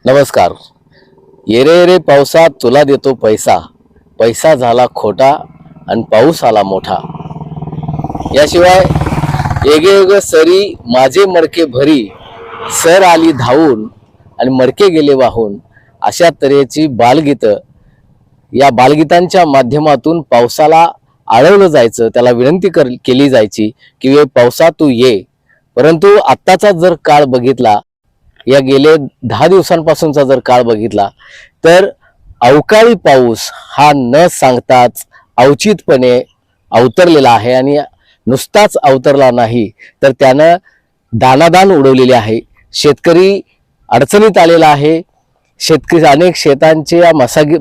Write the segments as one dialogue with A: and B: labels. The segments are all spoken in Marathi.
A: नमस्कार. येरे येरे पावसा तुला देतो पैसा, पैसा झाला खोटा आणि पाऊस आला मोठा. याशिवाय एगे एग सरी माझे मडके भरी, सर आली धावून आणि मडके गेले वाहून, अशा तऱ्हेची बालगीतं, या बालगीतांच्या माध्यमातून पावसाला आळवलं जायचं, त्याला विनंती केली जायची की पावसा तू ये. परंतु आत्ताचा जर काळ बघितला, या गेले 10 दिवसांपासूनचा जर काळ बघितला, तर अवकाळी पाऊस हा न सांगताच अवचितपणे अवतरलेला आहे. आणि नुसताच अवतरला नाही तर त्यानं दानादान उडवलेले आहे. शेतकरी अडचणीत आलेला आहे. शेतकरी अनेक शेतांच्या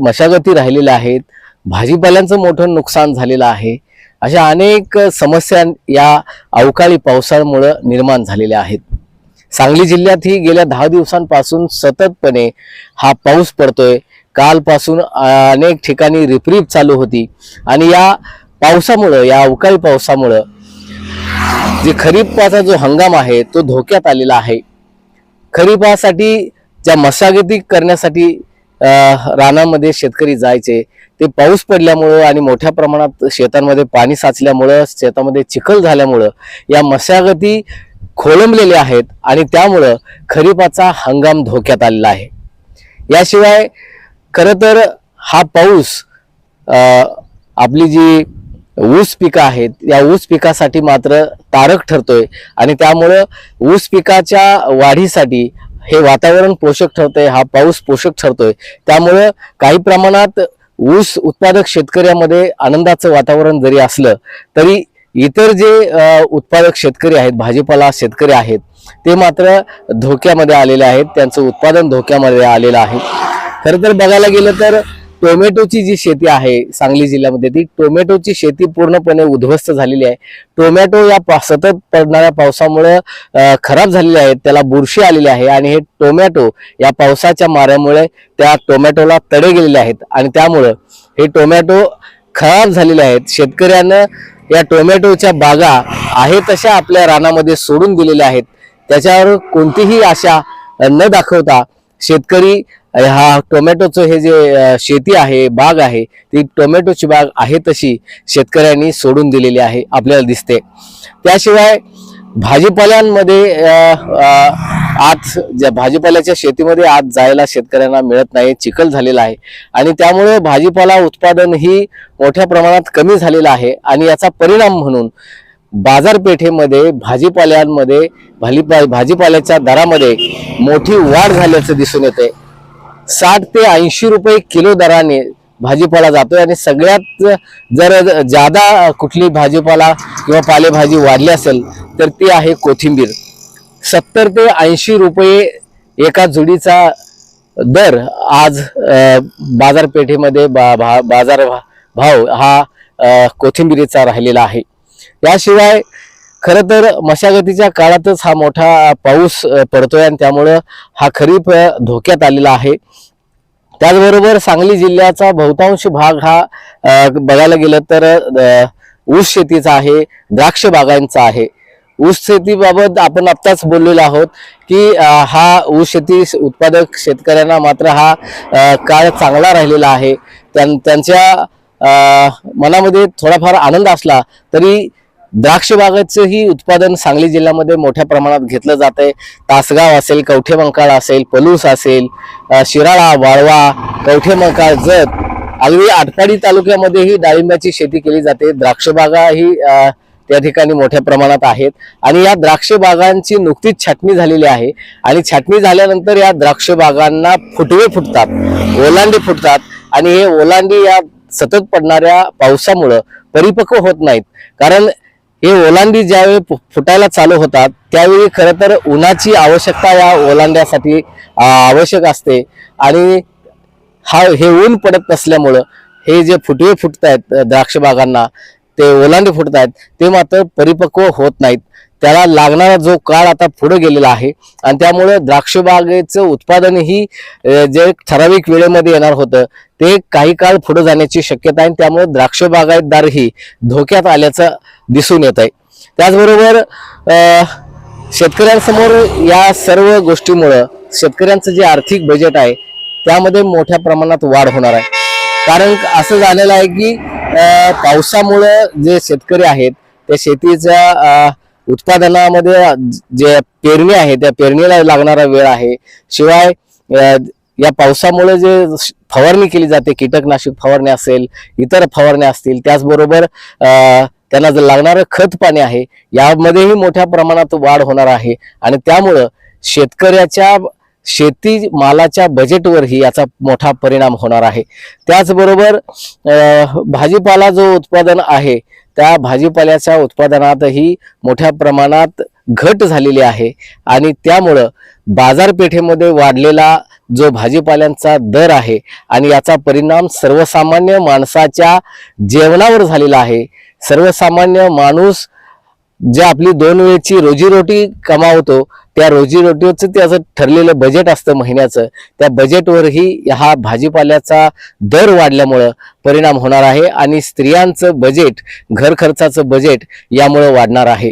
A: मशागती राहिलेल्या आहेत. भाजीपाल्यांचं मोठं नुकसान झालेलं आहे. अशा अनेक समस्या या अवकाळी पावसामुळे निर्माण झालेल्या आहेत. सांगली जिल्ह्यात ही गेल्या 10 दिवसांपासून सततपणे हा पाऊस पडतोय. कालपासून अनेक ठिकाणी रिपरिप चालू होती आणि या पावसामुळे, या अवकाळी पावसामुळे जे खरीपाचा जो हंगाम आहे तो धोक्यात आलेला आहे. खरीपासाठी ज्या मशागती करण्यासाठी रानामध्ये शेतकरी जायचे, ते पाऊस पडल्यामुळं आणि मोठ्या प्रमाणात शेतांमध्ये पाणी साचल्यामुळं, शेतामध्ये चिखल झाल्यामुळं या मशागती खोळंबलेले आहेत आणि त्यामुळं खरीपाचा हंगाम धोक्यात आलेला आहे. याशिवाय खरं तर हा पाऊस आपली जी ऊस पिकं आहेत, या ऊस पिकासाठी मात्र तारक ठरतोय आणि त्यामुळं ऊस पिकाच्या वाढीसाठी हे वातावरण पोषक ठरतंय, हा पाऊस पोषक ठरतोय. त्यामुळं काही प्रमाणात ऊस उत्पादक शेतकऱ्यामध्ये आनंदाचं वातावरण जरी असलं तरी इतर जे उत्पादक शेतकरी आहेत, भाजीपाला शेतकरी आहेत, ते मात्र धोक्यामध्ये आलेले आहेत. त्यांचं उत्पादन धोक्यामध्ये आलेलं आहे. खरं तर बघायला गेलं तर टोमॅटोची जी शेती आहे सांगली जिल्ह्यामध्ये, ती टोमॅटोची शेती पूर्णपणे उद्ध्वस्त झालेली आहे. टोमॅटो या सतत पडणाऱ्या पावसामुळे खराब झालेले आहेत, त्याला बुरशी आलेली आहे आणि हे टोमॅटो या पावसाच्या माऱ्यामुळे त्या टोमॅटोला तडे गेलेले आहेत आणि त्यामुळं हे टोमॅटो खराब झालेले आहेत. शेतकऱ्यांना या टोमॅटोच्या बागा आहेत तशा आपल्या रानामध्ये सोडून दिलेल्या आहेत. त्याच्यावर कोणतीही आशा न दाखवता शेतकरी हा टोमॅटोचं हे जे शेती आहे, बाग आहे, ती टोमॅटोची बाग आहे तशी शेतकऱ्यांनी सोडून दिलेली आहे आपल्याला दिसते. त्याशिवाय भाजीपाल्यांमध्ये आज ज्या भाजीपाल्याच्या शेतीमध्ये आज जायला शेतकऱ्यांना मिळत नाही, चिखल झालेला आहे आणि त्यामुळे भाजीपाला उत्पादन ही मोठ्या प्रमाणात कमी झालेलं आहे. आणि याचा परिणाम म्हणून बाजारपेठेमध्ये भाजीपाल्यांमध्ये भाजीपाल्याच्या दरामध्ये मोठी वाढ झाल्याचं दिसून येते. 60 ते 80 रुपये किलो दराने भाजीपाला जातोय आणि सगळ्यात जर जादा कुठली भाजीपाला किंवा पालेभाजी वाढली असेल तर ती आहे कोथिंबीर. 70 ते 80 रुपये एका जुडीचा दर आज बाजारपेठेमध्ये बाजार भाव हा कोथिंबीरीचा राहिलेला आहे. याशिवाय खरं तर मशागतीच्या काळातच हा मोठा पाऊस पडतोय आणि त्यामुळं हा खरीप धोक्यात आलेला आहे. त्याचबरोबर सांगली जिल्ह्याचा बहुतांश भाग हा बघायला गेलं तर ऊस शेतीचा आहे, द्राक्ष बागांचा आहे. ऊस शेतीबाबत आपण आत्ताच बोललेलो आहोत की हा ऊस शेती उत्पादक शेतकऱ्यांना मात्र हा काळ चांगला राहिलेला आहे. त्यांच्या मनामध्ये थोडाफार आनंद असला तरी द्राक्ष बागाचंही उत्पादन सांगली जिल्ह्यामध्ये मोठ्या प्रमाणात घेतलं जात आहे. तासगाव असेल, कवठेमंकाळ असेल, पलूस असेल, शिराळा, वाळवा, कवठेमंकाळ, जत, अगदी आटपाडी तालुक्यामध्येही डाळिंबाची शेती केली जाते. द्राक्ष बागा ही त्या ठिकाणी मोठ्या प्रमाणात आहेत आणि या द्राक्ष बागांची नुकतीच छाटणी झालेली आहे आणि छाटणी झाल्यानंतर या द्राक्ष बागांना फुटवे फुटतात, ओलांडे फुटतात आणि हे ओलांडे या सतत पडणाऱ्या पावसामुळे परिपक्व होत नाहीत. कारण हे ओलांडी ज्यावेळी फुटायला चालू होतात त्यावेळी खरं तर उन्हाची आवश्यकता या ओलांड्यासाठी आवश्यक असते आणि हे ऊन पडत नसल्यामुळं हे जे फुटवे फुटत आहेत द्राक्ष बागांना, ते ओलांडे फुटत आहेत, ते मात्र परिपक्व होत नाहीत. त्याला लागणारा जो काळ आता पुढे गेलेला आहे आणि त्यामुळे द्राक्ष बागेचं उत्पादनही जे ठराविक वेळेमध्ये येणार होतं ते काही काळ पुढे जाण्याची शक्यता आहे. त्यामुळे द्राक्ष बागायतदारही धोक्यात आल्याचं दिसून येत आहे. त्याचबरोबर शेतकऱ्यांसमोर या सर्व गोष्टीमुळे शेतकऱ्यांचं जे आर्थिक बजेट आहे त्यामध्ये मोठ्या प्रमाणात वाढ होणार आहे. कारण असं झालेलं आहे की पावसामुळं जे शेतकरी आहेत त्या शेतीच्या उत्पादनामध्ये जे पेरणी आहे त्या पेरणीला लागणारा वेळ आहे. शिवाय या पावसामुळे जे फवारणी केली जाते, कीटकनाशक फवारणी असेल, इतर फवारण्या असतील, त्याचबरोबर त्यांना जे लागणारं खत पाणी आहे यामध्येही मोठ्या प्रमाणात वाढ होणार आहे. आणि त्यामुळं शेतकऱ्याच्या शेती मालाच्या बजेटवरही याचा मोठा परिणाम होणार आहे. त्याचबरोबर भाजीपाला जो उत्पादन आहे त्या भाजीपाल्याच्या उत्पादनातही मोठ्या प्रमाणात घट झालेली आहे. आणि त्यामुळं बाजारपेठेमध्ये वाढलेला जो भाजीपाल्यांचा दर आहे आणि याचा परिणाम सर्वसामान्य माणसाच्या जेवणावर झालेला आहे. सर्वसामान्य माणूस जे आपली 2 वेळची रोजीरोटी कमावतो त्या रोजीरोटीचं त्याचं ठरलेलं बजेट असतं महिन्याचं, त्या बजेटवरही हा भाजीपाल्याचा दर वाढल्यामुळं परिणाम होणार आहे. आणि स्त्रियांचं बजेट, घर खर्चाचं बजेट यामुळे वाढणार आहे.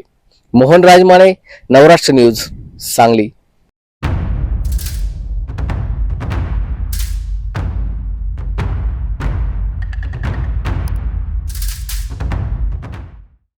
A: मोहन राजमाने, नवराष्ट्र न्यूज, सांगली.